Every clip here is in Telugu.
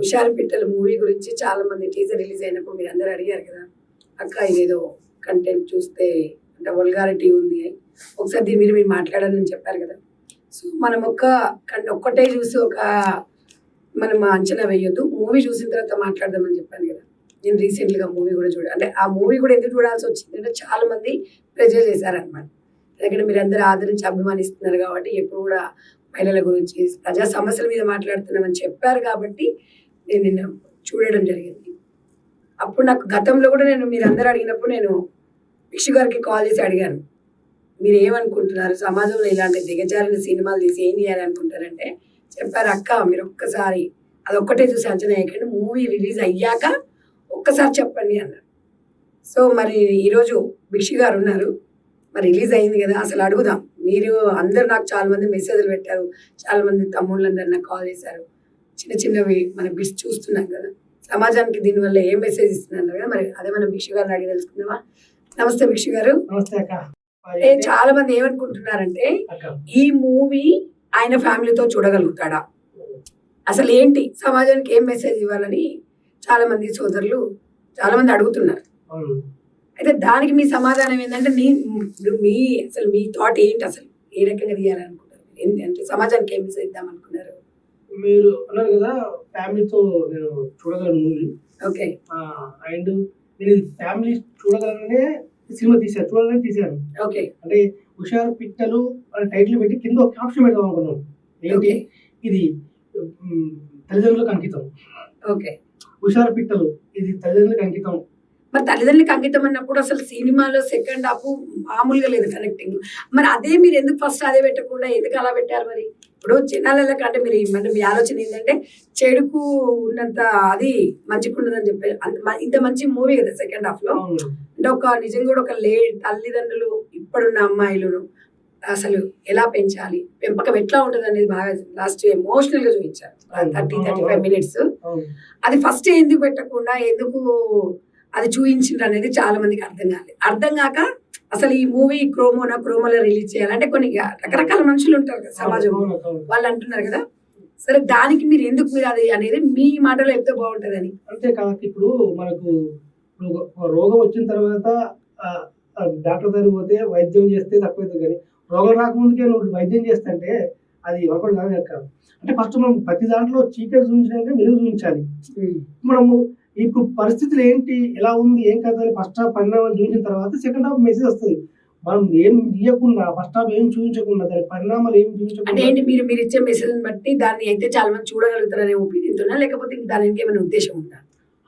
హుషారు పిట్టల మూవీ గురించి చాలా మంది టీజర్ రిలీజ్ అయినప్పుడు మీరు అందరూ అడిగారు కదా, అక్క ఇదేదో కంటెంట్ చూస్తే అంటే వల్గారిటీ ఉంది, ఒకసారి దీని మీద మీరు మాట్లాడాలని చెప్పారు కదా. సో మనం ఒక్కటే చూసి మనం అంచనా వేయొద్దు, మూవీ చూసిన తర్వాత మాట్లాడదామని చెప్పాను కదా. నేను రీసెంట్గా మూవీ కూడా అంటే ఆ మూవీ కూడా ఎందుకు చూడాల్సి వచ్చింది అంటే చాలా మంది ప్రెజర్ చేశారనమాట. ఎందుకంటే మీరు అందరూ ఆదరించి అభిమానిస్తున్నారు కాబట్టి, ఎప్పుడు కూడా మహిళల గురించి ప్రజా సమస్యల మీద మాట్లాడుతున్నామని చెప్పారు కాబట్టి నేను నిన్న చూడడం జరిగింది. అప్పుడు నాకు గతంలో కూడా మీరు అందరూ అడిగినప్పుడు నేను విక్షు గారికి కాల్ చేసి అడిగాను, మీరు ఏమనుకుంటున్నారు, సమాజంలో ఇలాంటి దిగజారిన సినిమాలు తీసి ఏం చేయాలనుకుంటారంటే చెప్పారు, అక్క మీరు ఒక్కసారి అదొక్కటే చూసి అంచనా వేయకండి, మూవీ రిలీజ్ అయ్యాక ఒక్కసారి చెప్పండి అన్నారు. సో మరి ఈరోజు విక్షు గారు ఉన్నారు, మరి రిలీజ్ అయింది కదా, అసలు అడుగుదాం. మీరు అందరు నాకు చాలా మంది మెసేజ్లు పెట్టారు, చాలా మంది తమ్ముళ్ళందరూ నాకు కాల్ చేశారు, చిన్నవి మన బిట్స్ చూస్తున్నాం కదా, సమాజానికి దీనివల్ల ఏం మెసేజ్ ఇస్తున్నారు కదా, మరి అదే మనం విక్షు గారిని అడిగి తెలుసుకుందామా. నమస్తే విక్షు గారు. నమస్తే అక్క. చాలా మంది ఏమనుకుంటున్నారంటే ఈ మూవీ ఆయన ఫ్యామిలీతో చూడగలుగుతాడా, అసలు ఏంటి సమాజానికి ఏం మెసేజ్ ఇవ్వాలని చాలా మంది సోదరులు చాలా మంది అడుగుతున్నారు. అయితే దానికి మీ సమాధానం ఏంటంటే అసలు మీ థాట్ ఏంటి, అసలు ఏ రకంగా తీయాలనుకుంటారు, అంటే సమాజానికి ఏం మెసేజ్ ఇద్దాం అనుకున్నారు? మీరు అన్నారు కదా ఫ్యామిలీతో నేను చూడగలను మూవీ. ఓకే. అండ్ నేను ఫ్యామిలీ చూడగలనే సినిమా చూడాలని తీశాను. ఓకే. అంటే హుషారు పిట్టలు అని టైటిల్ పెట్టి కింద ఒక ఆప్షన్ పెడదాం అనుకున్నాను. ఏంటి ఇది, తల్లిదండ్రులకు అంకితం. ఓకే. హుషారు పిట్టలు ఇది తల్లిదండ్రులకు అంకితం. మరి తల్లిదండ్రులకు అంకితం అన్నప్పుడు అసలు సినిమాలో సెకండ్ హాఫ్ మామూలుగా లేదు కనెక్టింగ్. మరి అదే మీరు ఎందుకు ఫస్ట్ అదే పెట్టకుండా ఎందుకు అలా పెట్టారు? మరి ఇప్పుడు జనాల కంటే మీ ఆలోచన ఏంటంటే చెడుకు ఉన్నంత అది మంచిగా ఉండదని చెప్పారు. ఇంత మంచి మూవీ కదా సెకండ్ హాఫ్ లో. అంటే నిజంగా కూడా తల్లిదండ్రులు ఇప్పుడున్న అమ్మాయిలను అసలు ఎలా పెంచాలి, పెంపకం ఎట్లా ఉంటుంది అనేది బాగా లాస్ట్ ఎమోషనల్ గా చూపించారు. 30-35 minutes. అది ఫస్ట్ ఎందుకు పెట్టకుండా ఎందుకు అది చూపించిండ్రు అనేది చాలా మందికి అర్థం కాక అసలు ఈ మూవీ క్రోమోలో రిలీజ్ చేయాలంటే కొన్ని రకరకాల మనుషులు ఉంటారు కదా సమాజంలో, వాళ్ళు అంటున్నారు కదా. సరే దానికి మీరు అది అనేది మీ మాటలో చెప్తే బాగుంటుందని. అంతేకాక ఇప్పుడు మనకు రోగం వచ్చిన తర్వాత డాక్టర్ దగ్గర పోతే వైద్యం చేస్తే తక్కువైతుంది, కానీ రోగం రాకముందుకే నువ్వు వైద్యం చేస్తుంటే అది ఒకటి కాదు. అంటే ఫస్ట్ మనం ప్రతి దాంట్లో చీకటి చూపించడానికి వెలుగు చూపించాలి. మనము ఇప్పుడు పరిస్థితులు ఏంటి, ఎలా ఉంది, ఏం కదా అని ఫస్ట్ హాఫ్ పరిణామాలు చూపించిన తర్వాత సెకండ్ హాఫ్ మెసేజ్ వస్తుంది. మనం ఏం ఇవ్వకుండా ఫస్ట్ హాఫ్ ఏం చూపించకుండా దాని పరిణామాలు ఏం చూపించకుండా ఏంటి మీరు ఇచ్చే మెసేజ్ బట్టి దాన్ని అయితే చాలా మంది చూడగలుగుతారనే ఒపీనియన్ తోనా, లేకపోతే దానికి ఏమైనా ఉద్దేశం ఉందా?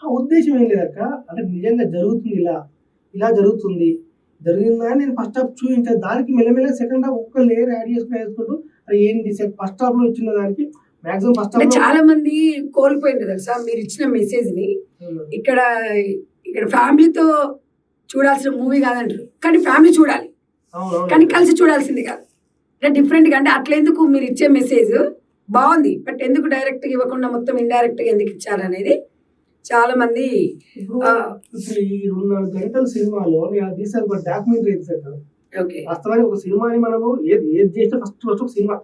ఉద్దేశం ఏం లేదక్క. అంటే నిజంగా జరుగుతుంది, ఇలా జరుగుతుంది, జరిగిందా నేను ఫస్ట్ హాఫ్ చూపించాను. దానికి మెల్లమెల్ల సెకండ్ హాఫ్ ఒక్క లేయర్ యాడ్ చేసుకుంటూ అది ఏంటి ఫస్ట్ హాఫ్ లో ఇచ్చిన దానికి మాక్సిమం ఫస్ట్ హాఫ్ చాలా మంది కోల్పోయింది తెలుసా మీరు ఇచ్చిన మెసేజ్ ని. ఇక్కడ ఫ్యామిలీతో చూడాల్సిన మూవీ కాదంటారు, కానీ ఫ్యామిలీ చూడాలి, కానీ కలిసి చూడాల్సింది కాదు. అంటే డిఫరెంట్ గా, అంటే అట్లా ఎందుకు మీరు ఇచ్చే మెసేజ్ బాగుంది, బట్ ఎందుకు డైరెక్ట్ గా ఇవ్వకుండా మొత్తం ఇండైరెక్ట్ గా ఎందుకు ఇచ్చారు అనేది చాలా మంది. ఈ 2-4 గంటల సినిమాలో నేను తీసాను ఒక డాక్యుమెంటరీ తీసాను. వాస్తవానికి ఒక సినిమాని మనము ఏది చేస్తే ఫస్ట్ ఒక సినిమా,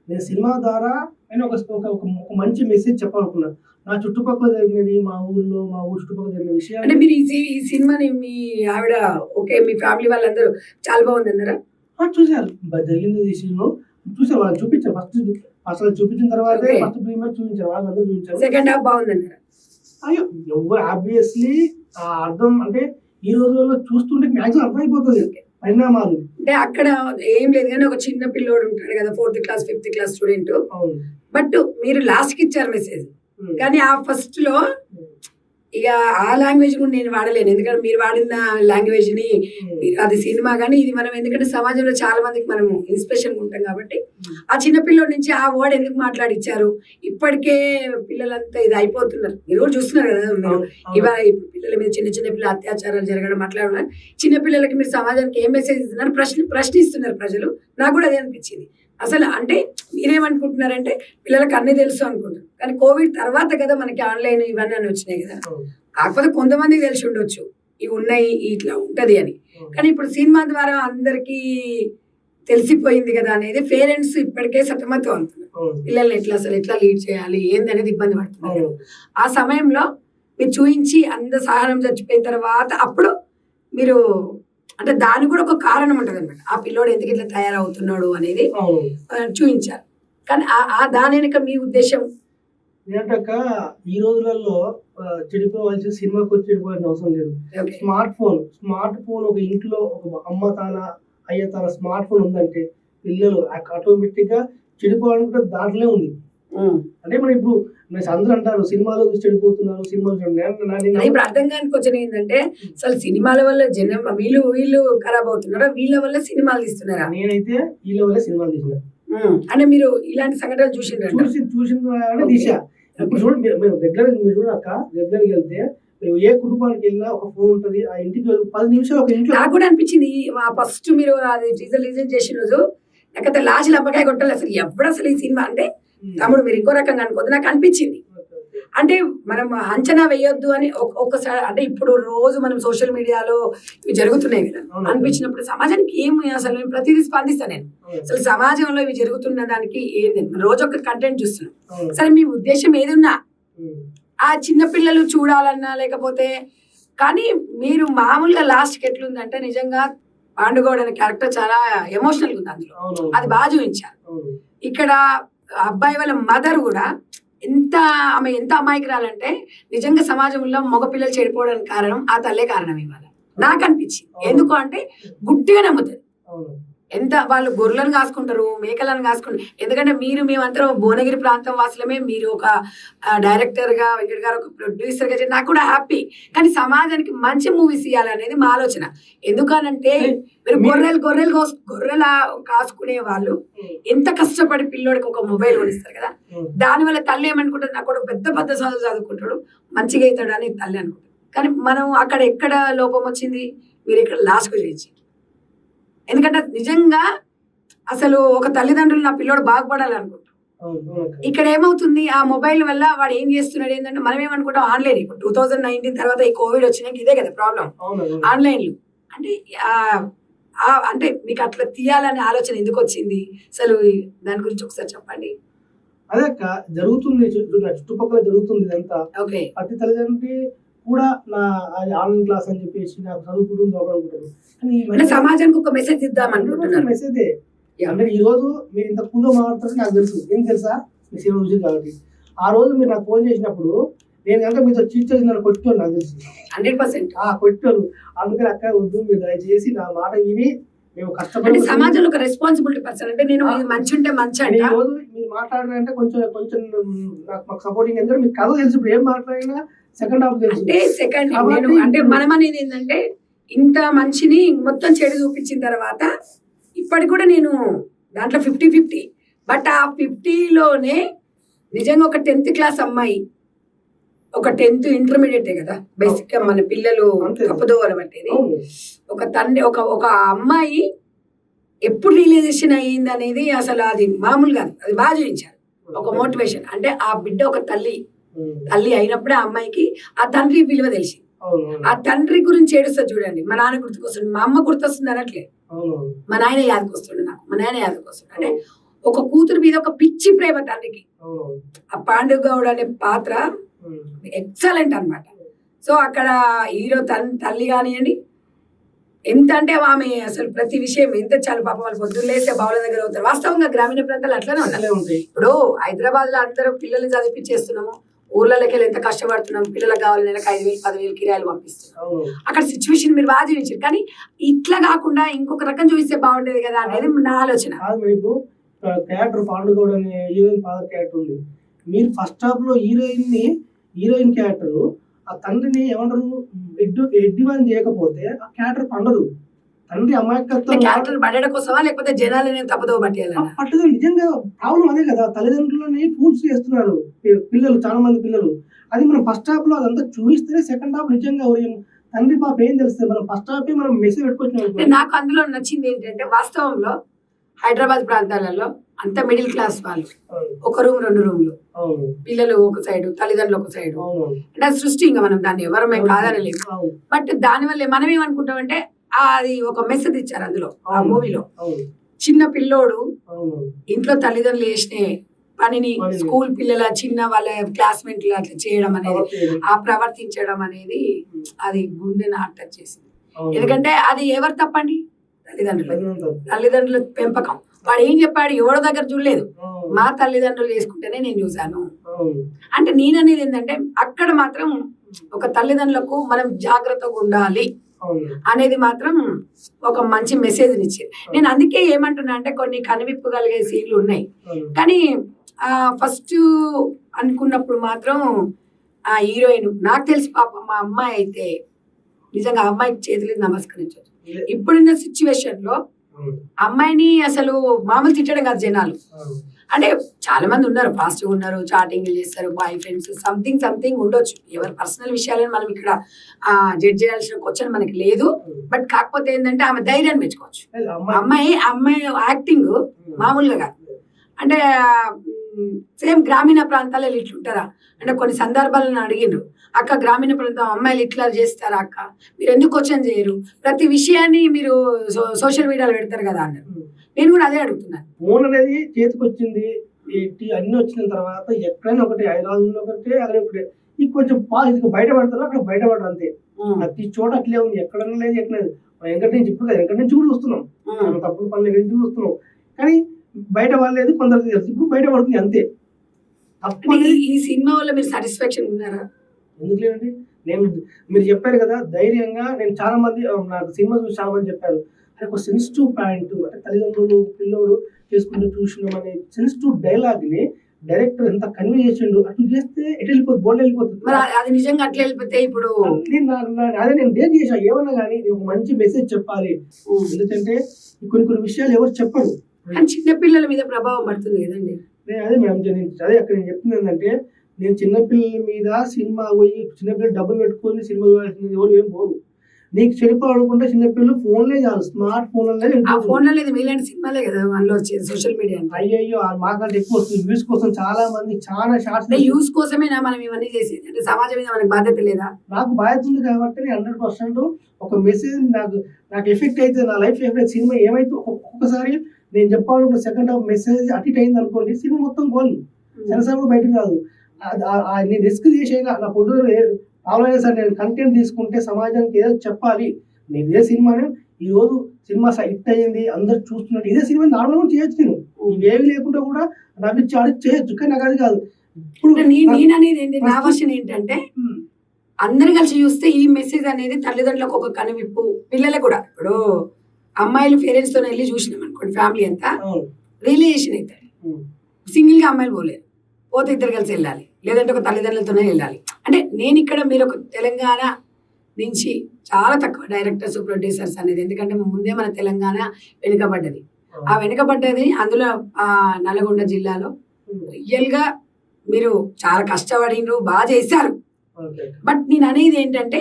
నేను సినిమా ద్వారా నేను ఒక మంచి మెసేజ్ చెప్పాలనుకున్నాను. నా చుట్టుపక్కల జరిగినది, మా ఊరు చుట్టుపక్కల జరిగిన విషయాలు. అంటే మీరు ఈ సినిమాని మీ ఆవిడ మీ ఫ్యామిలీ వాళ్ళందరూ చాలా బాగుంది అన్నారా? చూసారు, జరిగింది విషయంలో చూసారు, వాళ్ళు చూపించారు. ఫస్ట్ చూపించిన తర్వాత ఫస్ట్ ప్రీమియర్ చూపించారు, వాళ్ళందరూ చూపించారు. సెకండ్ హాఫ్ బాగుంది అన్నారా? అయ్యో ఎవరు ఆబ్వియస్లీ అర్థం, అంటే ఈ రోజుల్లో చూస్తుంటే మ్యాక్సిమం అర్థమైపోతుంది పరిణామాలు. అంటే అక్కడ ఏం లేదు కానీ ఒక చిన్న పిల్లోడు ఉంటాడు కదా, 4th class 5th class student, but మీరు లాస్ట్ కి ఇచ్చారు మెసేజ్. కానీ ఆ ఫస్ట్ లో ఇక ఆ లాంగ్వేజ్ కూడా నేను వాడలేను, ఎందుకంటే మీరు వాడిన లాంగ్వేజ్ ని అది సినిమా కానీ ఇది మనం, ఎందుకంటే సమాజంలో చాలా మందికి మనము ఇన్స్పిరేషన్ ఉంటాం కాబట్టి ఆ చిన్న పిల్లోడి నుంచి ఆ వర్డ్ ఎందుకు మాట్లాడిచ్చారు. ఇప్పటికే పిల్లలంతా ఇది అయిపోతున్నారు, మీరు కూడా చూస్తున్నారు కదా. మీరు ఇవాళ పిల్లల మీద చిన్న పిల్లల అత్యాచారాలు జరగడం మాట్లాడడం, చిన్న పిల్లలకి మీరు సమాజానికి ఏం మెసేజ్ ఇస్తున్నారు, ప్రశ్నిస్తున్నారు ప్రజలు. నాకు కూడా అదే అనిపించింది. అసలు అంటే మీరేమనుకుంటున్నారంటే పిల్లలకు అన్ని తెలుసు అనుకుంటారు, కానీ కోవిడ్ తర్వాత కదా మనకి ఆన్లైన్ ఇవన్నీ అని వచ్చినాయి కదా. కాకపోతే కొంతమందికి తెలిసి ఉండొచ్చు ఇవి ఉన్నాయి, ఇట్లా ఉంటది అని. కానీ ఇప్పుడు సినిమా ద్వారా అందరికీ తెలిసిపోయింది కదా అనేది పేరెంట్స్ ఇప్పటికే సతమతం అవుతున్నారు. పిల్లల్ని ఎట్లా లీడ్ చేయాలి ఏంది అనేది ఇబ్బంది పడుతున్నారు. అవును. ఆ సమయంలో మీరు చూయించి అంత సహనం చచ్చిపోయిన తర్వాత అప్పుడు మీరు అంటే దానికి కూడా ఒక కారణం ఉంటుంది అనమాట. ఆ పిల్లోడు ఎందుకు ఇట్లా తయారవుతున్నాడు అనేది అవును. చూయించారు. కానీ ఆ దాని వెనుక మీ ఉద్దేశం ఏంటక్క ఈ రోజులలో చెడిపోవాల్సి సినిమాకి వచ్చి చెడిపోవాల్సిన అవసరం లేదు. ఓకే. స్మార్ట్ ఫోన్ ఒక ఇంట్లో ఒక అమ్మ తాన అయ్య తన స్మార్ట్ ఫోన్ ఉందంటే పిల్లలు ఆటోమేటిక్ గా చెడిపోవాలంటే దాంట్లోనే ఉంది. అంటే మనం ఇప్పుడు అందరూ అంటారు సినిమాలో చూసి చెడిపోతున్నారు, సినిమాలు చూడండి. ఇప్పుడు అర్థం కాని కొంచెం ఏంటంటే అసలు సినిమాల వల్ల జనం వీళ్ళు ఖరాబ్ అవుతున్నారా, వీళ్ళ వల్ల సినిమాలు తీస్తున్నారా? నేనైతే వీళ్ళ వల్ల సినిమాలు తీసిన. అంటే మీరు ఇలాంటి సంఘటనలు చూసిన దిశ. ఇప్పుడు చూడండి మీరు మీరు చూడక రెగ్యులర్గా వెళ్తే ఏ కుటుంబానికి వెళ్ళినా ఒక ఫోన్ ఉంటది. ఆ ఇంటికి 10 నిమిషాలు ఒక ఇంట్లో నాకు కూడా అనిపించింది. ఫస్ట్ మీరు అది రిలీజ్ చేసిన రోజు నాకైతే లాస్ట్ లబ్బకాయ కొట్టాలి. అసలు ఎప్పుడు అసలు ఈ సినిమా అంటే తమ్ముడు మీరు ఇంకో రకంగా అనుకోద్దు నాకు అనిపించింది. అంటే మనం అంచనా వేయొద్దు అని ఒక్కసారి అంటే ఇప్పుడు రోజు మనం సోషల్ మీడియాలో ఇవి జరుగుతున్నాయి కదా అనిపించినప్పుడు సమాజానికి ఏమి అసలు ప్రతిదీ స్పందిస్తాను నేను. అసలు సమాజంలో ఇవి జరుగుతున్న దానికి ఏది రోజు ఒక కంటెంట్ చూస్తున్నాం. సరే మీ ఉద్దేశం ఏది ఉన్నా ఆ చిన్న పిల్లలు చూడాలన్నా లేకపోతే కానీ మీరు మామూలుగా లాస్ట్కి ఎట్లుందంటే నిజంగా పాండుగౌడ్ అనే క్యారెక్టర్ చాలా ఎమోషనల్ గా ఉంది అందులో. అది బాగా చూపించారు. ఇక్కడ అబ్బాయి వాళ్ళ మదర్ కూడా ఆమె ఎంత అమాయకురాలంటే నిజంగా సమాజంలో మగపిల్లలు చెడిపోవడానికి కారణం ఆ తల్లే కారణం ఇవాళ నాకు అనిపించింది. ఎందుకు అంటే గుడ్డిగా నమ్ముతుంది. ఎంత వాళ్ళు గొర్రెలను కాసుకుంటారు, మేకలను కాసుకుంటారు. ఎందుకంటే మేమంతా భువనగిరి ప్రాంతం వాసులమే. మీరు ఒక డైరెక్టర్ గా వెంకట్ గారు ఒక ప్రొడ్యూసర్ గా నాకు కూడా హ్యాపీ. కానీ సమాజానికి మంచి మూవీస్ ఇవ్వాలనేది మా ఆలోచన. ఎందుకనంటే మీరు గొర్రెల కాసుకునే వాళ్ళు ఎంత కష్టపడి పిల్లోడికి ఒక మొబైల్ కొనిస్తారు కదా. దానివల్ల తల్లి ఏమనుకుంటుంది, నాకు ఒక పెద్ద చదువు చదువుకుంటాడు మంచిగా అవుతాడు అని తల్లి అనుకుంటుంది. కానీ మనం అక్కడ ఎక్కడ లోపం వచ్చింది, మీరు ఇక్కడ లాస్ట్కు చేయించి. ఎందుకంటే నిజంగా అసలు ఒక తల్లిదండ్రులు నా పిల్లోడు బాగుపడాలనుకుంటాం. ఇక్కడ ఏమవుతుంది ఆ మొబైల్ వల్ల వాడు ఏం చేస్తున్నాడు ఏంటంటే మనం ఏమనుకుంటాం ఆన్లైన్. ఇప్పుడు 2019 తర్వాత ఈ కోవిడ్ వచ్చినాక ఇదే కదా ప్రాబ్లం, ఆన్లైన్లు. అంటే అంటే మీకు అట్లా తీయాలనే ఆలోచన ఎందుకు వచ్చింది అసలు దాని గురించి ఒకసారి చెప్పండి. అదే జరుగుతుంది చుట్టుపక్కల జరుగుతుంది ఇదంతా. ఓకే. ప్రతి తల్లిదండ్రి కూడా నా ఆన్లైన్ క్లాస్ అని చెప్పేసి నాకు చదువుకుంటుంది అనుకుంటారు. సమాజానికి ఒక మెసేజ్ ఇద్దాం అనుకుంటున్నారు. మెసేజే అంటే ఈ రోజు మీరు ఇంత కూలో మాట్లాడుతారు నాకు తెలుసు. ఏం తెలుసా మీ సేవ విషయం కాబట్టి ఆ రోజు మీరు నాకు ఫోన్ చేసినప్పుడు నేను కనుక మీతో చీట్ చేసి నన్ను కొట్టుకోవాలి నాకు తెలుసు 100% కొట్టారు. అందుకని అక్క వద్దు మీరు దయచేసి నా మాట విని మేము కష్టపడి సమాజంలో ఒక రెస్పాన్సిబిలిటీ పర్సన్ అంటే నేను మంచి ఉంటే మంచి అంటే ఈ రోజు మీరు మాట్లాడారంటే కొంచెం మాకు సపోర్టింగ్. ఎందుకంటే మీకు కథ తెలుసు. ఇప్పుడు ఏం మాట్లాడినా సెకండ్ హాఫ్ తెలుసు. అంటే మనం అనేది ఏంటంటే ఇంత మంచిని మొత్తం చెడు చూపించిన తర్వాత ఇప్పటికి కూడా నేను దాంట్లో 50-50. బట్ ఆ 50లోనే నిజంగా ఒక 10th క్లాస్ అమ్మాయి, ఒక 10th ఇంటర్మీడియట్ కదా బేసిక్ గా మన పిల్లలు తప్పుదోవలు పట్టేది. ఒక తండ్రి ఒక అమ్మాయి ఎప్పుడు రియలైజేషన్ అయ్యింది అనేది అసలు అది మామూలుగా అది బాగా చూపించారు. ఒక మోటివేషన్ అంటే ఆ బిడ్డ ఒక తల్లి అయినప్పుడే ఆ అమ్మాయికి ఆ తండ్రి విలువ తెలిసింది. ఆ తండ్రి గురించి ఏడుస్తుంది చూడండి. మా నాన్న గుర్తుకొస్తుంది, మా అమ్మ గుర్తొస్తుంది అనట్లే, మా నాయన యాదకొస్తుండే, నాకు మా నాయన యాదకొస్తుంది. అంటే ఒక కూతురు మీద ఒక పిచ్చి ప్రేమ తండ్రికి. ఆ పాండుగౌడ్ అనే పాత్ర ఎక్సలెంట్ అన్నమాట. సో అక్కడ హీరో తల్లి కానివ్వండి ఎంత అంటే ఆమె అసలు ప్రతి విషయం ఎంత చాలు పాపం వాళ్ళు పొద్దున్న లేస్తే బావుల దగ్గర అవుతారు. వాస్తవంగా గ్రామీణ ప్రాంతాలు అట్లనే ఉంటాయి. ఇప్పుడు హైదరాబాద్ లో అందరూ పిల్లల్ని చదివించేస్తున్నాము, ఊర్లలోకి వెళ్ళి ఎంత కష్టపడుతున్నాం, పిల్లలకు కావాలి నెలకు 5,000-10,000 కిరాయిలు పంపిస్తున్నాం. అక్కడ సిచ్యువేషన్ మీరు బాగా చూపించారు. కానీ ఇట్లా కాకుండా ఇంకొక రకం చూపిస్తే బాగుండేది కదా అనేది నా ఆలోచన. క్యారెక్టర్ పాండుగౌడ్ అనే హీరోయిన్ ఫాదర్ క్యారెక్టర్ ఉంది. మీరు ఫస్ట్ హాఫ్ లో హీరోయిన్ క్యారెక్టర్ ఆ తండ్రిని ఏమంటారు ఎడ్డివాన్ చేయకపోతే ఆ క్యారెక్టర్ పండదు. తండ్రి అమాయకత్వం క్యారెక్టర్ పడడం కోసమా లేకపోతే జనాలని తప్పుదో పట్టుదల. నిజంగా ప్రాబ్లం అదే కదా, తల్లిదండ్రులని ఫూల్స్ చేస్తున్నారు పిల్లలు, చాలా మంది పిల్లలు. అది మనం ఫస్ట్ హాఫ్ లో అదంతా చూపిస్తేనే సెకండ్ హాఫ్ నిజంగా తండ్రి పాప ఏం తెలుస్తుంది. మనం ఫస్ట్ హాఫ్ మనం మెసేజ్ పెట్టుకోవచ్చు. నాకు అందులో నచ్చింది ఏంటంటే వాస్తవంలో హైదరాబాద్ ప్రాంతాలలో అంత మిడిల్ క్లాస్ వాళ్ళు, ఒక రూమ్ 2 రూమ్లు, పిల్లలు ఒక సైడ్, తల్లిదండ్రులు ఒక సైడ్. అంటే అది సృష్టి, ఇంకా మనం దాన్ని ఎవరమే కాదనలేదు. బట్ దానివల్ల మనం ఏమనుకుంటాం అంటే అది ఒక మెసేజ్ ఇచ్చారు అందులో. ఆ మూవీలో చిన్న పిల్లోడు ఇంట్లో తల్లిదండ్రులు వేసిన పనిని పనిని. స్కూల్ పిల్లల చిన్న వాళ్ళ క్లాస్మేట్లు అట్లా చేయడం అనేది, ఓకే. ఆ ప్రవర్తించడం అనేది అది గుండెని టచ్ చేసింది. అవును. ఎందుకంటే అది ఎవరు తప్పండి? తల్లిదండ్రులు. తల్లిదండ్రులు. తల్లిదండ్రుల పెంపకం. వాడు ఏం చెప్పాడు? ఎవడో దగ్గర చూడలేదు, అవును. మా తల్లిదండ్రులు చేసుకుంటేనే నేను చూశాను. అవును. అంటే నేననేది ఏంటంటే అక్కడ మాత్రం ఒక తల్లిదండ్రులకు మనం జాగ్రత్తగా ఉండాలి అవును. అనేది మాత్రం ఒక మంచి మెసేజ్ ఇచ్చింది. నేను అందుకే ఏమంటున్నా అంటే కొన్ని కనువిప్పు కలిగే సీన్లు ఉన్నాయి, అవును. కానీ ఫస్ట్ అనుకున్నప్పుడు మాత్రం ఆ హీరోయిన్ నాకు తెలిసి పాప మా అమ్మాయి అయితే నిజంగా ఆ అమ్మాయికి చేతులు నమస్కరించవచ్చు. ఇప్పుడున్న సిచ్యువేషన్ లో అవును. అమ్మాయిని అసలు మామూలు తిట్టడం కాదు జనాలు. అవును. అంటే చాలా మంది ఉన్నారు, పాజిటివ్ ఉన్నారు, చాటింగ్ చేస్తారు, బాయ్ ఫ్రెండ్స్ సంథింగ్ ఉండొచ్చు. ఎవరి పర్సనల్ విషయాలను మనం ఇక్కడ జడ్జ్ చేయాల్సిన క్వశ్చన్ మనకి లేదు. బట్ కాకపోతే ఏంటంటే ఆమె ధైర్యాన్ని మెచ్చుకోవచ్చు. అమ్మాయి యాక్టింగ్ మామూలుగా కాదు. అంటే సేమ్ గ్రామీణ ప్రాంతాలలో ఇట్లుంటారా అంటే కొన్ని సందర్భాలను అడిగిండ్రు, అక్క గ్రామీణ ప్రాంతం అమ్మాయిలు ఇట్లా చేస్తారా అక్క, మీరు ఎందుకు క్వశ్చన్ చేయరు, ప్రతి విషయాన్ని మీరు సోషల్ మీడియాలో పెడతారు కదా అన్నారు. నేను కూడా అదే అడుగుతున్నాను. ఫోన్ అనేది చేతికి వచ్చింది, అన్ని వచ్చిన తర్వాత ఎక్కడైనా ఒకటి హైదరాబాద్ ఒకటి అక్కడ ఒకటి ఇది కొంచెం ఇది బయటపడతారు, అక్కడ బయటపడరు అంతే. ప్రతి చోట అట్లే ఉంది, ఎక్కడన్నా లేదు ఎక్కడ లేదు. మనం వెంకటి నుంచి ఇప్పుడు వెంకటి నుంచి కూడా చూస్తున్నాం, మనం తప్పుడు పనులు ఎక్కడి నుంచి చూస్తున్నాం, కానీ బయట పడలేదు, కొందరికి తెలుసు, ఇప్పుడు బయట పడుతుంది అంతే. ఈ సినిమా వల్ల మీరు సాటిస్ఫాక్షన్ ఉన్నారా? ఎందుకు లేదండి, నేను మీరు చెప్పారు కదా ధైర్యంగా, నేను చాలా మంది నాకు సినిమా చూసి చాలా మంది చెప్పారు అది ఒక సెన్సిటివ్ పాయింట్, అంటే తల్లిదండ్రులు పిల్లోడు చేసుకుంటూ చూసినాం అనే సెన్సిటివ్ డైలాగ్ ని డైరెక్టర్ ఎంత కన్వే చేసిండు, అట్లా చేస్తే ఎటు వెళ్ళిపోతుంది, బోర్డు వెళ్ళిపోతుంది. అది నిజంగా అట్లా వెళ్ళిపోతే ఇప్పుడు అదే నేను డేట్ చేసా, ఏమన్నా కానీ ఒక మంచి మెసేజ్ చెప్పాలి, ఎందుకంటే కొన్ని విషయాలు ఎవరు చెప్పరు, కానీ చిన్నపిల్లల మీద ప్రభావం పడుతుంది కదండి. అదే మేడం అదే అక్కడ నేను చెప్తుంది ఏంటంటే, నేను చిన్నపిల్లల మీద సినిమా పోయి చిన్నపిల్లలు డబ్బులు పెట్టుకొని సినిమా ఎవరు ఏం పోరు, నీకు చెడిపోవాలనుకుంటే చిన్నపిల్లలు ఫోన్లే చాలు, స్మార్ట్ ఫోన్లే. ఆ ఫోన్లో లేదు మీలాంటి సినిమాలే కదా అందులో వచ్చేది, సోషల్ మీడియా. అయ్యో మాకంటే ఎక్కువ వస్తుంది వ్యూస్ కోసం, చాలా మంది చాలా షార్ట్స్ యూస్ కోసమేనా మనం ఇవన్నీ చేసేది, అంటే సమాజం మీద మనకి బాధ్యత లేదా? నాకు బాధ్యత ఉంది కాబట్టి 100% ఒక మెసేజ్ నాకు ఎఫెక్ట్ అయితే, నా లైఫ్ ఎఫెక్ట్ సినిమా ఏమైతే ఒక్కొక్కసారి నేను చెప్పాలనుకున్న సెకండ్ హాఫ్ మెసేజ్ అటు అయింది అనుకోండి, సినిమా మొత్తం గోల్ సెన్సార్ కూడా బయటకు రాదు. నేను రిస్క్ చేసేనా నా పొద్దు కావాలనే సార్ నేను కంటెంట్ తీసుకుంటే సమాజానికి ఏదో చెప్పాలి, నేను ఇదే సినిమాని ఈ రోజు సినిమా హిట్ అయ్యింది అందరు చూస్తున్నట్టు ఇదే సినిమా నార్మల్గా చేయొచ్చు, నేను ఇవేవి లేకుండా కూడా నవ్వించి ఆడికి చేయొచ్చు, కానీ నాకు అది కాదు. ఇప్పుడు నేను అనేది ఏంటి, నా వర్షన్ ఏంటంటే అందరు కలిసి చూస్తే ఈ మెసేజ్ అనేది తల్లిదండ్రులకు ఒక కనువిప్పు, పిల్లలకు కూడా. ఇప్పుడు అమ్మాయిలు పేరెంట్స్ తో వెళ్ళి చూసినాం అనుకోండి, ఫ్యామిలీ అంతా రిలేషన్ అవుతాయి, సింగిల్ గా అమ్మాయిలు పోలేరు, పోతే ఇద్దరు కలిసి వెళ్ళాలి, లేదంటే ఒక తల్లిదండ్రులతోనే వెళ్ళాలి. అంటే నేను ఇక్కడ మీరు ఒక తెలంగాణ నుంచి చాలా తక్కువ డైరెక్టర్స్ ప్రొడ్యూసర్స్ అనేది, ఎందుకంటే ముందే మన తెలంగాణ వెనుకబడ్డది. ఆ వెనుకబడ్డది అందులో నల్గొండ జిల్లాలో రియల్ గా మీరు చాలా కష్టపడినరు, బాగా చేశారు. బట్ నేను అనేది ఏంటంటే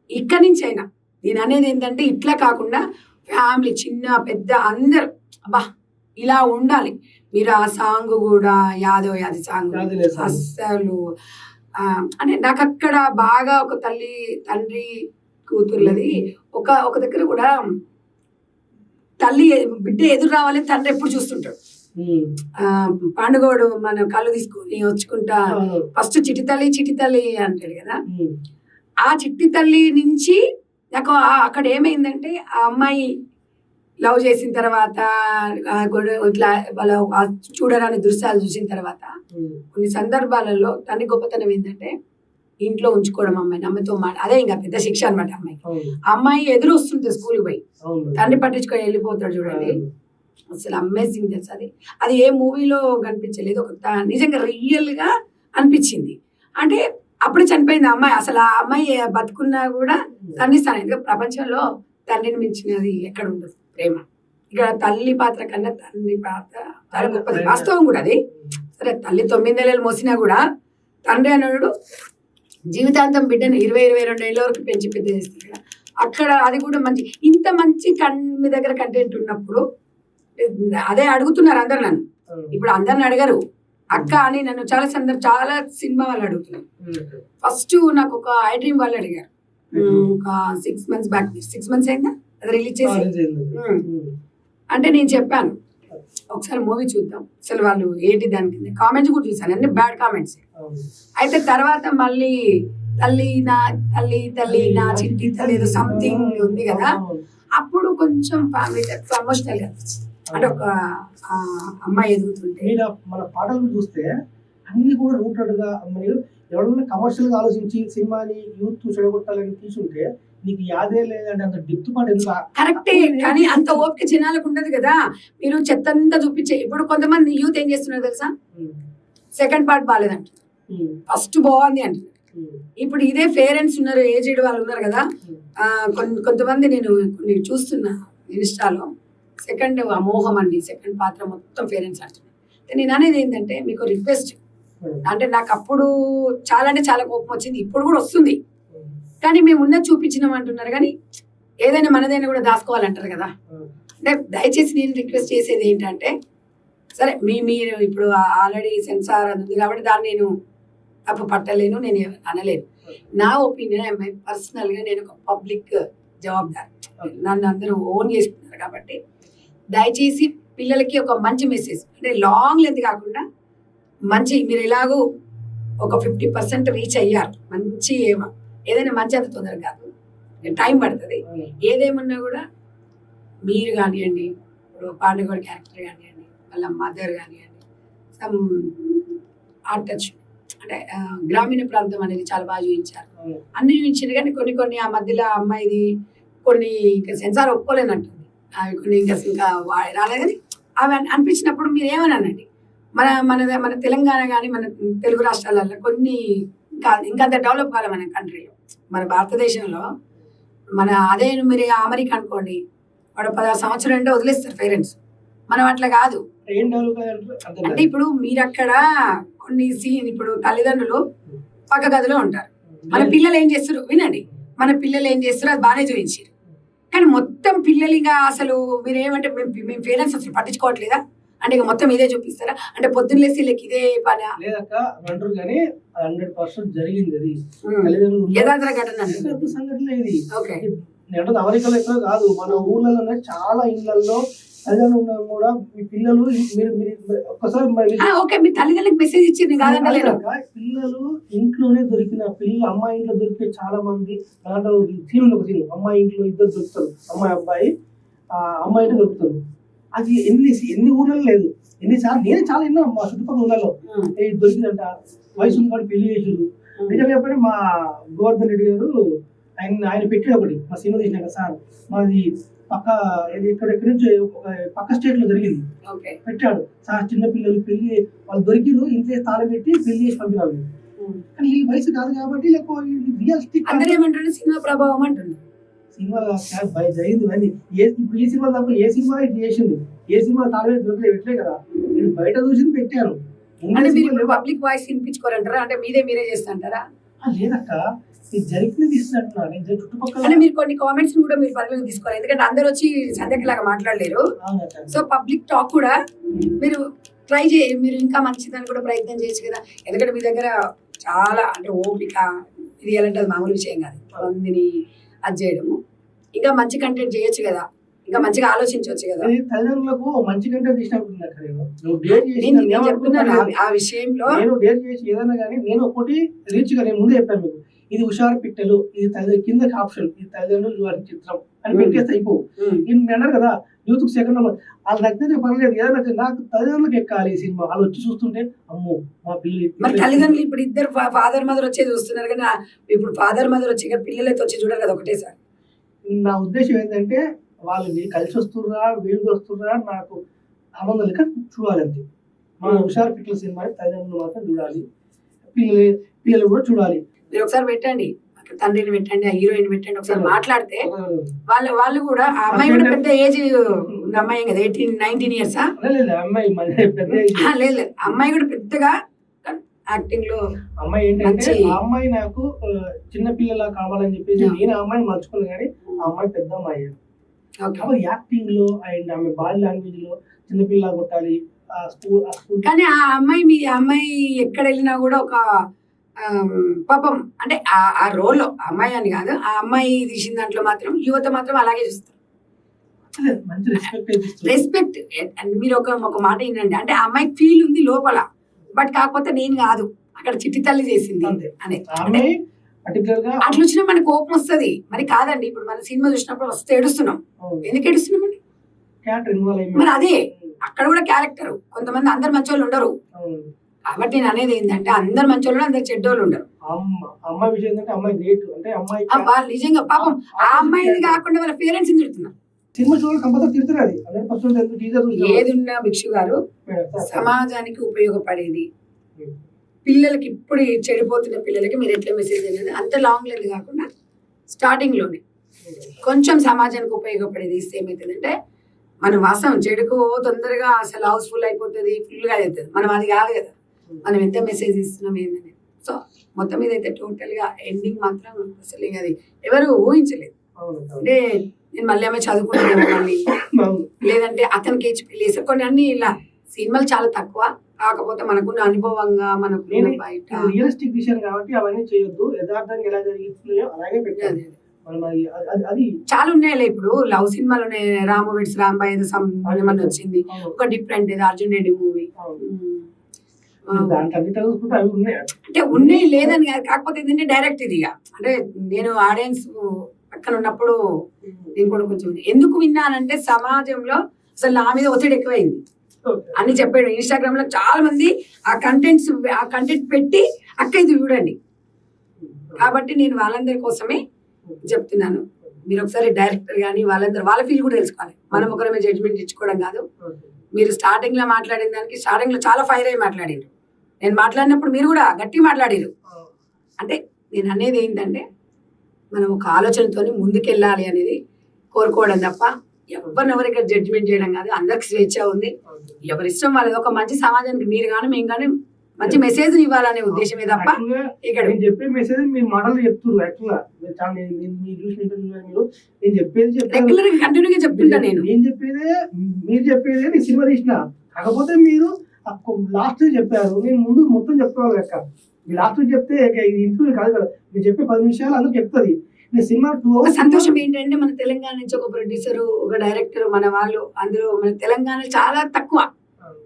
ఇక్కడి నుంచి అయినా నేను అనేది ఏంటంటే ఇట్లా కాకుండా ఫ్యామిలీ చిన్న పెద్ద అందరు అబ్బా ఇలా ఉండాలి. మీరు ఆ సాంగ్ కూడా యాదవ్ యాది సాంగ్ అస్సలు అంటే నాకు అక్కడ బాగా ఒక తల్లి తండ్రి కూతుర్లది ఒక దగ్గర కూడా తల్లి బిడ్డ ఎదురు రావాలని తండ్రి ఎప్పుడు చూస్తుంటాడు. పండుగోడు మన కళ్ళు తీసుకొని వచ్చుకుంటా ఫస్ట్ చిట్టి తల్లి అంటాడు కదా, ఆ చిట్టి తల్లి నుంచి నాకు అక్కడ ఏమైందంటే ఆ అమ్మాయి లవ్ చేసిన తర్వాత ఇట్లా వాళ్ళ చూడరాని దృశ్యాలు చూసిన తర్వాత కొన్ని సందర్భాలలో తండ్రి గొప్పతనం ఏంటంటే ఇంట్లో ఉంచుకోవడం, అమ్మాయిని అమ్మతో అదే ఇంకా పెద్ద శిక్ష అనమాట. అమ్మాయి ఎదురు వస్తుంటే స్కూల్కి పోయి తండ్రి పట్టించుకొని వెళ్ళిపోతాడు చూడండి, అసలు అమేజింగ్ తెలుసు. అది ఏ మూవీలో కనిపించలేదు, ఒక నిజంగా రియల్ గా అనిపించింది. అంటే అప్పుడే చనిపోయింది అమ్మాయి, అసలు ఆ అమ్మాయి బతుకున్నా కూడా తండ్రి స్థానం, ఎందుకంటే ప్రపంచంలో తండ్రిని మించినది ఎక్కడ ఉండదు ప్రేమ. ఇక్కడ తల్లి పాత్ర కన్నా తండ్రి పాత్ర చాలా గొప్పది, వాస్తవం కూడా అది. సరే తల్లి 9 నెలలు మోసినా కూడా తండ్రి అన్నాడు జీవితాంతం బిడ్డను 20-22 ఏళ్ళ వరకు పెంచి పెద్ద చేస్తాడు కదా. అక్కడ అది కూడా మంచి, ఇంత మంచి మీ దగ్గర కంటెంట్ ఉన్నప్పుడు అదే అడుగుతున్నారు అందరు నన్ను. ఇప్పుడు అందరిని అడగరు అక్క అని, నన్ను చాలా సినిమా వాళ్ళు అడుగుతున్నారు. ఫస్ట్ నాకు ఒక ఐ డ్రీమ్ వాళ్ళు అడిగారు, ఒక 6 months బ్యాక్, 6 months అయిందా అది రిలీజ్ చేసి. అంటే నేను చెప్పాను ఒకసారి మూవీ చూద్దాం, అసలు వాళ్ళు ఏంటి దానికి కామెంట్స్ కూడా చూసాను, అన్ని బ్యాడ్ కామెంట్స్. అయితే తర్వాత మళ్ళీ తల్లి నా చింటి తల్లి ఏదో సంథింగ్ ఉంది కదా, అప్పుడు కొంచెం ఫ్యామిలీ ఎమోషనల్ గా అనిపించింది. అంటే ఒక అమ్మాయి ఎదుగుతుంటే మీరు మన పాటలు చూస్తే అన్ని కూడా రూటెడ్ గా, మీరు ఎవరైనా కమర్షియల్ గా ఆలోచించి సినిమాని యూత్ చెడగొట్టాలని తీసుంటే నీకు యాదే లేదంటే అంత డెప్త్ పాట ఎందుకు? కరెక్టే, కానీ అంత ఓపిక జనాలకు ఉండదు కదా. మీరు చెత్తంతా చూపించే, ఇప్పుడు కొంతమంది యూత్ ఏం చేస్తున్నారు తెలుసా, సెకండ్ పార్ట్ బాగాలేదంట, ఫస్ట్ బాగుంది అంటున్నారు. ఇప్పుడు ఇదే పేరెంట్స్ ఉన్నారు, ఏజ్డ్ వాళ్ళు ఉన్నారు కదా, కొంతమంది నేను కొన్ని చూస్తున్నా ఇన్స్టాలో, సెకండ్ అమోహం అండి, సెకండ్ పాత్ర మొత్తం పేరెంట్స్ అంటున్నారు. నేను అనేది ఏంటంటే మీకు రిక్వెస్ట్, అంటే నాకు అప్పుడు చాలా అంటే చాలా కోపం వచ్చింది, ఇప్పుడు కూడా వస్తుంది, కానీ మేము ఉన్నది చూపించినాం అంటున్నారు, కానీ ఏదైనా మనదైనా కూడా దాచుకోవాలంటారు కదా. అంటే దయచేసి నేను రిక్వెస్ట్ చేసేది ఏంటంటే, సరే మీరు ఇప్పుడు ఆల్రెడీ సెన్సార్ అది ఉంది కాబట్టి దాన్ని నేను తప్పు పట్టలేను, నేను అనలేను. నా ఒపీనియన్ పర్సనల్గా నేను ఒక పబ్లిక్ జవాబుదారి, నన్ను అందరూ ఓన్ చేసుకున్నారు కాబట్టి దయచేసి పిల్లలకి ఒక మంచి మెసేజ్, అంటే లాంగ్ లెంత్ కాకుండా మంచి, మీరు ఎలాగో ఒక 50% రీచ్ అయ్యారు, మంచి ఏదైనా మంచి అంత తొందరగా కాదు, టైం పడుతుంది. ఏదేమన్నా కూడా మీరు కానివ్వండి, ఇప్పుడు పాండుగోడ క్యారెక్టర్ కానివ్వండి, వాళ్ళ మదర్ కానివ్వండి, సమ్ ఆర్ట్ టచ్, అంటే గ్రామీణ ప్రాంతం అనేది చాలా బాగా చూపించారు, అన్ని చూపించారు. కానీ కొన్ని ఆ మధ్యలో అమ్మాయిది కొన్ని ఇంకా సెన్సార్ ఒప్పుకోలేనట్టుంది, అవి కొన్ని ఇంకా రాలేదు. కానీ అవి అనిపించినప్పుడు మీరు ఏమన్నానండి, మన తెలంగాణ కానీ మన తెలుగు రాష్ట్రాలలో కొన్ని ఇంకంత డెవలప్ కావాలి మన కంట్రీలో, మన భారతదేశంలో. అదే మీరు అమెరికా అనుకోండి, వాడు 16 సంవత్సరాలు అంటే వదిలేస్తారు పేరెంట్స్, మనం అట్లా కాదు. అంటే ఇప్పుడు మీరు అక్కడ కొన్ని సీన్, ఇప్పుడు తల్లిదండ్రులు పక్క గదిలో ఉంటారు, మన పిల్లలు ఏం చేస్తారు వినండి, మన పిల్లలు ఏం చేస్తారు అది బాగానే చూపించారు, కానీ మొత్తం పిల్లలుగా అసలు మీరు ఏమంటే మేము పేరెంట్స్ అసలు పట్టించుకోవట్లేదా అంటే ఇక మొత్తం ఇదే చూపిస్తారా, అంటే పొద్దున్న లేసి వీళ్ళకి ఇదే పని లేదక్క అంటారు. కానీ 100% జరిగింది అది, యథార్థ ఘటన సంఘటన ఇది. నేను అమెరికాలో ఎక్కడ కాదు, మన ఊర్లలో చాలా ఇళ్లలో తల్లిదండ్రులు ఉన్నా కూడా మీ పిల్లలు మీరు ఒక్కసారి మీ తల్లిదండ్రులకు మెసేజ్ ఇచ్చింది కాదంటే పిల్లలు ఇంట్లోనే దొరికిన పిల్లలు, అమ్మాయి ఇంట్లో దొరికిన చాలా మంది దాంట్లో సీన్ ఉంది, ఒక సీన్ అమ్మాయి ఇంట్లో ఇద్దరు దొరుకుతారు, అమ్మాయి అబ్బాయి, అమ్మాయి ఇంట్లో దొరుకుతారు. అది ఎన్ని ఊర్లలో లేదు, ఎన్నిసార్లు నేను చాలా ఎన్నో మా చుట్టుపక్కల ఊళ్ళలో దొరికిందంట, వయసు ఉంది కాబట్టి పెళ్లి చేసారు. నిజంగా చెప్పండి, మా గోవర్ధన్ రెడ్డి గారు ఆయన పెట్టాడు ఒకటి, మా సినిమా తీసినాక సార్ మాది పక్క ఎక్కడెక్కడి నుంచి ఒక పక్క స్టేట్ లో జరిగింది, పెట్టాడు సార్ చిన్న పిల్లలు పెళ్లి వాళ్ళు దొరికిరు, ఇంట్లో తాళం పెట్టి పెళ్లి చేసి పంపినారు. కానీ ఈ వయసు కాదు కాబట్టి రియలిస్టిక్ సినిమా ప్రభావం అంటుంది. సినిమా జరిగింది ఇవన్నీ. ఇప్పుడు ఈ సినిమా తప్ప ఏ సినిమా ఇది చేసింది, ఏ సినిమా తాళమే దొరకలే కదా, నేను బయట చూసింది పెట్టారు. పబ్లిక్ వాయిస్ వినిపించుకోరంటారా, అంటే మీరే చేస్తాంటారా? లేదక్క, జరిగినది ఇస్తున్నా చుట్టుపక్కల. మీరు కొన్ని కామెంట్స్ కూడా మీరు పరిగణలోకి తీసుకోవాలి, ఎందుకంటే అందరు వచ్చి సంధ్యలాగా మాట్లాడలేరు. సో పబ్లిక్ టాక్ కూడా మీరు ట్రై చేయండి, మీరు ఇంకా మంచిదని కూడా ప్రయత్నం చేయొచ్చు కదా. ఎందుకంటే మీ దగ్గర చాలా అంటే ఓపిక, ఇది ఎలాంటి అది మామూలు విషయం కాదు, మందిని అది చేయడము. ఇంకా మంచి కంటెంట్ చేయొచ్చు కదా, ఇంకా మంచిగా ఆలోచించవచ్చు కదా. తల్లిదండ్రులకు మంచి కంటెంట్ తీసినప్పుడు ఆ విషయంలో నేను డేర్ చేసి ఏదైనా కానీ నేను ఒకటి రీచ్ గా నేను ముందే చెప్పాను మీకు, ఇది హుషారు పిట్టలు, ఇది కింద ఆప్షన్, ఇది తల్లిదండ్రులు చిత్రం అని పెట్టేస్తే అయిపో. అన్నారు కదా యూత్ సెకండ్ వాళ్ళు నచ్చితే పర్లేదు, ఏదైనా నాకు తల్లిదండ్రులకు ఎక్కాలి ఈ సినిమా, వాళ్ళు వచ్చి చూస్తుంటే అమ్మో మా పిల్లలు. మరి తల్లిదండ్రులు ఇప్పుడు ఇద్దరు ఫాదర్ మదర్ వచ్చే చూస్తున్నారు, కానీ ఇప్పుడు ఫాదర్ మదర్ వచ్చి పిల్లలైతే వచ్చి చూడరు కదా ఒకటేసారి. నా ఉద్దేశం ఏంటంటే వాళ్ళు కలిసి వస్తుర్రా వీళ్ళు వస్తుర్రా నాకు సంబంధం లేక చూడాలి అంతే. మన హుషారు పిట్టల సినిమా తల్లిదండ్రులు మాత్రం చూడాలి, పిల్లలు కూడా చూడాలి. మీరు ఒకసారి పెట్టండి, తండ్రిని పెట్టండి, ఆ హీరోయిన్ పెట్టండి, ఒకసారి మాట్లాడితే వాళ్ళు కూడా, ఆ అమ్మాయి కూడా పెద్ద ఏజ్ ఉన్న అమ్మాయి కదా, 18-19 years. లేదు అమ్మాయి కూడా పెద్దగా యాక్టింగ్ లో అమ్మాయి ఏంటంటే ఆ అమ్మాయి నాకు చిన్న పిల్లలా కావాలని చెప్పేసి నేను ఆ అమ్మాయిని మర్చుకున్నాను, కానీ ఆ అమ్మాయి పెద్ద అమ్మాయి యాక్టింగ్ లో అండ్ ఆమె బాడీ లాంగ్వేజ్ లో చిన్నపిల్ల కొట్టాలి. కానీ ఆ అమ్మాయి ఎక్కడ వెళ్ళినా కూడా ఒక పాపం, అంటే ఆ రోల్లో అమ్మాయి అని కాదు, ఆ అమ్మాయి తీసిన దాంట్లో మాత్రం యువత మాత్రం అలాగే చూస్తారు. మంచి రెస్పెక్ట్ అయితే ఇస్తుంది. రెస్పెక్ట్. మీరు ఒక మాట ఏంటంటే అంటే ఆ అమ్మాయికి ఫీల్ ఉంది లోపల, బట్ కాకపోతే నేను కాదు అక్కడ చిట్టి తల్లి చేసింది అంతే. అని. ఆమె పర్టికులర్ గా అట్లా వచ్చినా మనకు కోపం వస్తుంది. మరి కాదండి, ఇప్పుడు మన సినిమా చూసినప్పుడు వస్తే ఏడుస్తున్నాం. ఎందుకు ఏడుస్తున్నామండి? క్యారెక్టర్ ఇన్వాల్వ్ అయ్యి మరి అదే అక్కడ కూడా క్యారెక్టర్. కొంతమంది అందరు మంచోళ్ళు ఉండరు. కాబట్టి నేను అనేది ఏంటంటే అందరు మంచోళ్ళు అందరు చెడ్డోళ్ళు ఉండరు. అమ్మాయి విషయం ఏంటంటే అమ్మాయి గ్రేట్, అంటే అమ్మాయి వాళ్ళు నిజంగా పాపం ఆ అమ్మాయిని కాకుండా వాళ్ళ పేరెంట్స్ తిడుతున్నారు. సినిమా చూడాలి కంపల్సరీ తిడుతున్నారు. అది 100% టీజర్ ఏది ఉన్నా భిక్షు గారు సమాజానికి ఉపయోగపడేది, పిల్లలకి ఇప్పుడు చెడిపోతున్న పిల్లలకి మీరు ఎట్లా మెసేజ్ అనేది అంత లాంగ్ లెంత్ కాకుండా స్టార్టింగ్ లోనే కొంచెం సమాజానికి ఉపయోగపడేది ఇస్తే ఏమవుతుందంటే మనం వాస్తవం చెడుకు తొందరగా అసలు హౌస్ఫుల్ అయిపోతుంది, ఫుల్గా అవుతుంది. మనం అది కాదు కదా, మనం ఎంత మెసేజ్ ఇస్తున్నాం ఏంటనేది. సో మొత్తం మీద అయితే టోటల్ గా ఎండింగ్ మాత్రం అసలు అది ఎవరు ఊహించలేదు. అంటే నేను మళ్ళీ ఆమె చదువుకుంటాను మళ్ళీ, లేదంటే అతనికి పెళ్లి కొన్ని అన్ని ఇలా సినిమాలు చాలా తక్కువ. కాకపోతే మనకున్న అనుభవంగా మనకున్న బయట రియలిస్టిక్ విషయం కాబట్టి అవన్నీ చేయొద్దు. యథార్థంగా ఎలా జరుగుతున్నాయో అలాగే పెట్టాలి. అది చాలా ఉన్నాయిలే. ఇప్పుడు లవ్ సినిమాలు ఉన్నాయి. రాము వెడ్స్ రాంబాయ్ ఏదో ఏమన్నా వచ్చింది, ఒక డిఫరెంట్ ఏదో అర్జున్ రెడ్డి మూవీ. అంటే ఉన్నాయి లేదని కాదు, కాకపోతే ఏంటంటే డైరెక్ట్ ఇది ఇక అంటే నేను ఆడియన్స్ పక్కన ఉన్నప్పుడు నేను కూడా కొంచెం ఎందుకు విన్నానంటే సమాజంలో అసలు నా మీద ఒత్తిడి ఎక్కువైంది అని చెప్పాడు. ఇన్స్టాగ్రామ్ లో చాలా మంది ఆ కంటెంట్ పెట్టి అక్క ఇది చూడండి. కాబట్టి నేను వాళ్ళందరి కోసమే చెప్తున్నాను. మీరు ఒకసారి డైరెక్టర్ కానీ వాళ్ళందరూ వాళ్ళ ఫీల్ కూడా తెలుసుకోవాలి. మనం ఒకరమే జడ్జ్మెంట్ ఇచ్చుకోవడం కాదు. మీరు స్టార్టింగ్ లో మాట్లాడిన దానికి స్టార్టింగ్ లో చాలా ఫైర్ అయ్యి మాట్లాడారు. నేను మాట్లాడినప్పుడు మీరు కూడా గట్టి మాట్లాడారు. అంటే నేను అనేది ఏంటంటే మనం ఒక ఆలోచనతో ముందుకెళ్ళాలి అనేది కోరుకోవడం తప్ప ఎవరినెవరు ఇక్కడ జడ్జిమెంట్ చేయడం కాదు. అందరికి స్వేచ్ఛ ఉంది, ఎవరిష్టం వాళ్ళది. ఒక మంచి సమాజానికి మీరు కానీ మేము కానీ మంచి మెసేజ్ ఇవ్వాలనే ఉద్దేశమే తప్ప ఇక్కడ చెప్పే మెసేజ్ మీరు మాటలు చెప్తున్నారు. యాక్చువల్గా నేను చెప్పేది రెగ్యులర్ గా కంటిన్యూగా చెప్తుంటా. నేను చెప్పేదే మీరు చెప్పేదే నేను సినిమా తీసిన. కాకపోతే మీరు లాస్ట్ చెప్పారు, నేను ముందు మొత్తం చెప్పుకోవాలి లెక్క. మీరు లాస్ట్ చెప్తే ఇది ఇంటర్వ్యూ కాదు కదా, మీరు చెప్పే 10 నిమిషాలు అందరూ చెప్తుంది. సినిమా సంతోషం ఏంటంటే మన తెలంగాణ నుంచి ఒక ప్రొడ్యూసర్ ఒక డైరెక్టర్ మన వాళ్ళు అందులో మన తెలంగాణ చాలా తక్కువ.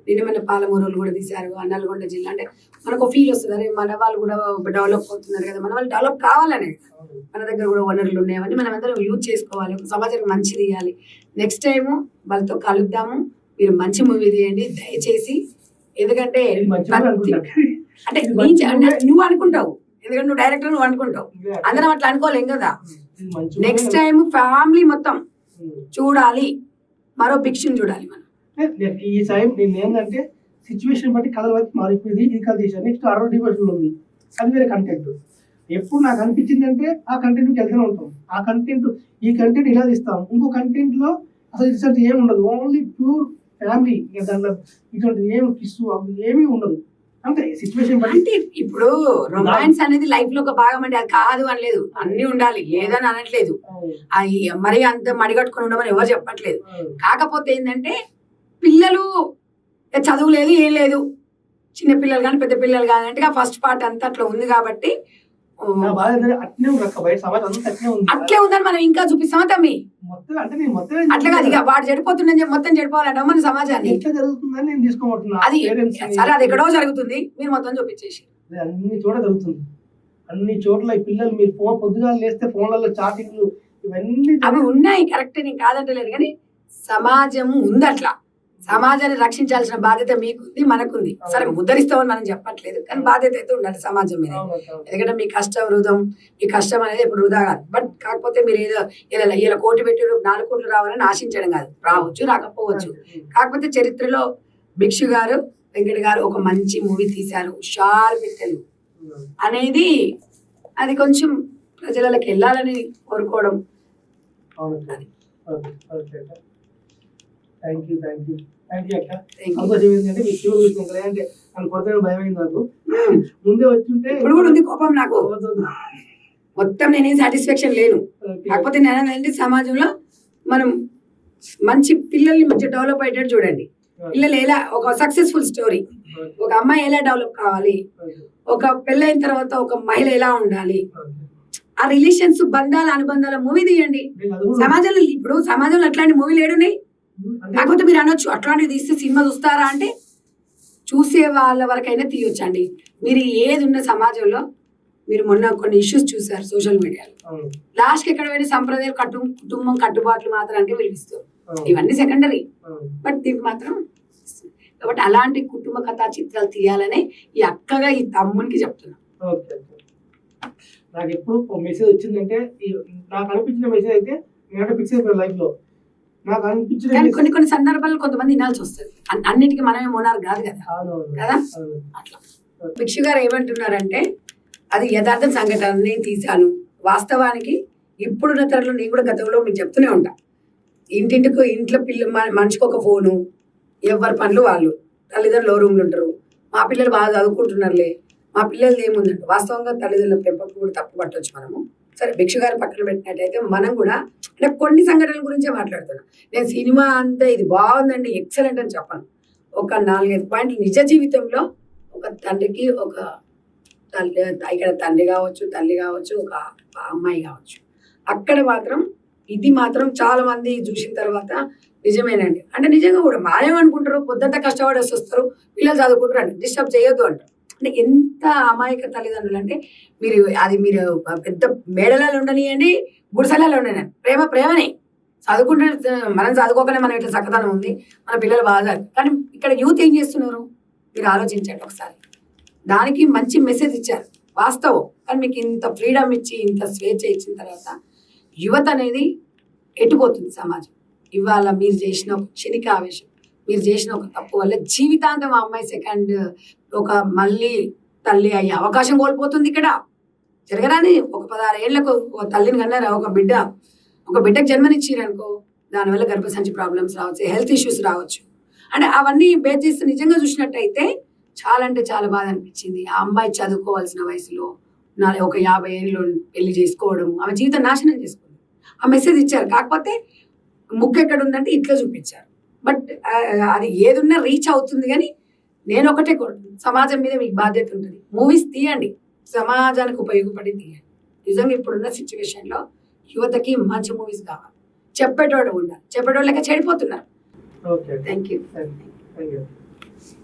నిన్న మన పాలమూరులు కూడా తీశారు, నల్గొండ జిల్లా. అంటే మనకు ఫీల్ వస్తుంది, అరే మన వాళ్ళు కూడా డెవలప్ అవుతున్నారు కదా, మన వాళ్ళు డెవలప్ కావాలనే. మన దగ్గర కూడా వనరులు ఉన్నాయని మనం అందరం యూజ్ చేసుకోవాలి, ఒక సమాజానికి మంచిది ఇవ్వాలి. నెక్స్ట్ టైము వాళ్ళతో కలుద్దాము. మీరు మంచి మూవీ తీయండి దయచేసి. ఎందుకంటే అంటే నువ్వు అనుకుంటావు, ఎందుకంటే నువ్వు డైరెక్టర్, నువ్వు అనుకుంటావు, అందరం అట్లా అనుకోలేం కదా. నెక్స్ట్ టైం ఫ్యామిలీ మొత్తం చూడాలి, మరో భిక్షను చూడాలి మనం. ఈ టైం నేను ఏంటంటే సిచ్యువేషన్ బట్టి కథల వరకు మారిపోయింది. ఈ కథ తీసాను, నెక్స్ట్ 60 డివిజన్ ఉంది, అది వేరే కంటెంట్. ఎప్పుడు నాకు అనిపించింది అంటే ఆ కంటెంట్కి వెళ్తూనే ఉంటాం. ఆ కంటెంట్ ఈ కంటెంట్ ఇలా తీస్తాం, ఇంకో కంటెంట్ లో అసలు రిసల్ట్ ఏమి ఉండదు, ఓన్లీ ప్యూర్ ఫ్యామిలీ. దాంట్లో ఇటువంటి ఏమి కిస్సు అవి ఏమీ ఉండదు. అంటే సిచ్యువేషన్ బట్టి. ఇప్పుడు రొమాన్స్ అనేది లైఫ్ లో ఒక భాగం అండి, అది కాదు అనలేదు, అన్ని ఉండాలి లేదని అనట్లేదు. అది మరీ అంత మడిగట్టుకుని ఉండమని ఎవరు చెప్పట్లేదు. కాకపోతే ఏంటంటే పిల్లలు చదువు లేదు ఏం లేదు, చిన్న పిల్లలు కానీ పెద్ద పిల్లలు కానీ అంటే ఆ ఫస్ట్ పార్ట్ అంతా అట్లా ఉంది. కాబట్టి అట్లే ఉందని మనం ఇంకా చూపిస్తామా తమ్మి? అట్లా కాదు, ఇక వాడు చెడిపోతుందని చెప్పి మొత్తం చెడిపోవాలంట మన సమాజాన్ని. అది సరే, అది ఎక్కడో జరుగుతుంది, మీరు మొత్తం చూపించేసి. అన్ని చోట్ల జరుగుతుంది, అన్ని చోట్ల ఈ పిల్లలు మీరు ఫోన్ పొద్దుగా లేస్తే ఫోన్లలో చాటింగ్లు ఇవన్నీ అవి ఉన్నాయి, కరెక్ట్, నేను కాదంటలేదు. కానీ సమాజం ఉంది అట్లా. సమాజాన్ని రక్షించాల్సిన బాధ్యత మీకుంది, మనకుంది. సరే ఉద్ధరిస్తామని మనం చెప్పట్లేదు, కానీ బాధ్యత అయితే ఉండాలి సమాజం మీద. ఎందుకంటే మీ కష్టం వృధం, మీ కష్టం అనేది ఎప్పుడు వృధా కాదు. బట్ కాకపోతే మీరు ఏదో ఇలా కోటి పెట్టి 4 కోట్లు రావాలని ఆశించడం కాదు, రావచ్చు రాకపోవచ్చు. కాకపోతే చరిత్రలో భిక్షు గారు వెంకట గారు ఒక మంచి మూవీ తీశారు, హుషారు పిట్టలు అనేది. అది కొంచెం ప్రజలకి వెళ్ళాలని కోరుకోవడం. థ్యాంక్ యూ అక్క. సంతోషం ఏంటంటే మీ శివుడు చూసినాక అంటే నన్ను కొడతాను భయం అయింది నాకు. ముందే వచ్చుంటే ఇప్పుడు కూడా ఉంది కోపం నాకు, మొత్తం నేనేం సాటిస్ఫాక్షన్ లేను. కాకపోతే నేను సమాజంలో మనం మంచి పిల్లల్ని మంచి డెవలప్ అయ్యేటట్టు చూడండి. పిల్లలు ఎలా ఒక సక్సెస్ఫుల్ స్టోరీ, ఒక అమ్మాయి ఎలా డెవలప్ కావాలి, ఒక పెళ్ళైన తర్వాత ఒక మహిళ ఎలా ఉండాలి ఆ రిలేషన్స్ బంధాల అనుబంధాల మూవీ తీయండి. నేను అది కూడా సమాజంలో ఇప్పుడు సమాజంలో అట్లాంటి మూవీలు ఏడున్నాయి? అంటే కాకపోతే మీరు అనొచ్చు అట్లాంటివి తీస్తే సినిమా చూస్తారా అంటే చూసే వాళ్ళ వరకైనా తీయొచ్చండి. మీరు ఏది ఉన్న సమాజంలో మీరు మొన్న కొన్ని ఇష్యూస్ చూసారు సోషల్ మీడియాలో. అవును, లాస్ట్కి ఎక్కడ పోయిన సంప్రదాయాలు కుటుంబం కట్టుబాట్లు మాత్రానికి విలువిస్తారు. అవును, ఇవన్నీ సెకండరీ, అవును. బట్ దీనికి మాత్రం కాబట్టి అలాంటి కుటుంబ కథా చిత్రాలు తీయాలని ఈ అక్కగా ఈ తమ్మునికి చెప్తున్నా. Okay okay. నాకు ఎప్పుడు ఒక మెసేజ్ వచ్చిందంటే నాకు అనిపించిన మెసేజ్ అయితే నేనంటే ఫిక్స్ అయిపోయాను లైఫ్ లో. నాకు అనిపించిన కానీ message- కొన్ని కొన్ని సందర్భాల్లో కొంతమంది వినాల్సి వస్తుంది. అన్నిటికీ మనమే మోనార్ కాదు కదా. అవునవును, కదా? అవును. అట్లా భిక్షు గారు ఏమంటున్నారంటే అది యథార్థ సంఘటన, నేను తీశాను. వాస్తవానికి ఇప్పుడున్న తరంలో నేను కూడా గతంలో మీకు చెప్తూనే ఉంటా, ఇంట్లో మనిషికి ఒక ఫోను, ఎవరి పనులు వాళ్ళు, తల్లిదండ్రులు రూమ్లు ఉంటారు. మా పిల్లలు బాగా చదువుకుంటున్నారులే, మా పిల్లలది ఏముందంటే వాస్తవంగా తల్లిదండ్రుల పెంపకం కూడా తప్పు పట్టవచ్చు మనము. సరే భిక్షు గారు పక్కన పెట్టినట్టయితే మనం కూడా అంటే కొన్ని సంఘటనల గురించే మాట్లాడుతున్నాం. నేను సినిమా అంతా ఇది బాగుందండి ఎక్సలెంట్ అని చెప్పను. ఒక 4-5 పాయింట్లు నిజ జీవితంలో ఒక తండ్రికి ఒక తల్లి, ఇక్కడ తండ్రి కావచ్చు, తల్లి కావచ్చు, ఒక అమ్మాయి కావచ్చు, అక్కడ మాత్రం ఇది మాత్రం చాలా మంది చూసిన తర్వాత నిజమేనండి అంటే నిజంగా కూడా మానేమనుకుంటారు, పొద్దుంతా కష్టపడి వస్తారు, పిల్లలు చదువుకుంటారు అంటే డిస్టర్బ్ చేయొద్దు అంటారు. అంటే ఎంత అమాయక తల్లిదండ్రులు అంటే మీరు పెద్ద మేడలలో ఉండనియండి, గుడిసెలలో ఉండనియండి, ప్రేమనే చదువుకుంటే మనం చదువుకోకనే మనం ఇట్లా చక్కదనం ఉంది, మన పిల్లలు బాగా. కానీ ఇక్కడ యూత్ ఏం చేస్తున్నారు మీరు ఆలోచించండి ఒకసారి. దానికి మంచి మెసేజ్ ఇచ్చారు వాస్తవం, కానీ మీకు ఇంత ఫ్రీడమ్ ఇచ్చి ఇంత స్వేచ్ఛ ఇచ్చిన తర్వాత యువత అనేది ఎటుపోతుంది సమాజం. ఇవాళ మీరు చేసిన ఒక క్షణిక ఆవేశం, మీరు చేసిన ఒక తప్పు వల్ల జీవితాంతం ఆ అమ్మాయి సెకండ్ ఒక మళ్ళీ తల్లి అయ్యే అవకాశం కోల్పోతుంది. ఇక్కడ జరగరాని ఒక 16 ఏళ్లకు ఒక తల్లిని కన్నారా, ఒక బిడ్డకు జన్మనిచ్చిరనుకో, దానివల్ల గర్భసంచి ప్రాబ్లమ్స్ రావచ్చు, హెల్త్ ఇష్యూస్ రావచ్చు. అంటే అవన్నీ బేస్ చేస్తే నిజంగా చూసినట్టయితే చాలా అంటే చాలా బాధ అనిపించింది. ఆ అమ్మాయి చదువుకోవాల్సిన వయసులో ఒక 50 ఏళ్ళు పెళ్లి చేసుకోవడం, ఆమె జీవితం నాశనం చేసుకుంది. ఆ మెసేజ్ ఇచ్చారు, కాకపోతే ముక్కు ఎక్కడ ఉందంటే ఇట్లా చూపించారు. బట్ అది ఏదున్నా రీచ్ అవుతుంది. కానీ నేను ఒకటే కోరుతున్నాను, సమాజం మీద మీకు బాధ్యత ఉంటుంది. మూవీస్ తీయండి, సమాజానికి ఉపయోగపడి తీయండి. నిజంగా ఇప్పుడున్న సిచ్యువేషన్లో యువతకి మంచి మూవీస్ కావాలి, చెప్పేటోడు ఉండాలి, చెప్పేటోళ్ళకి చెడిపోతున్నారు. Okay, thank you. Thank you.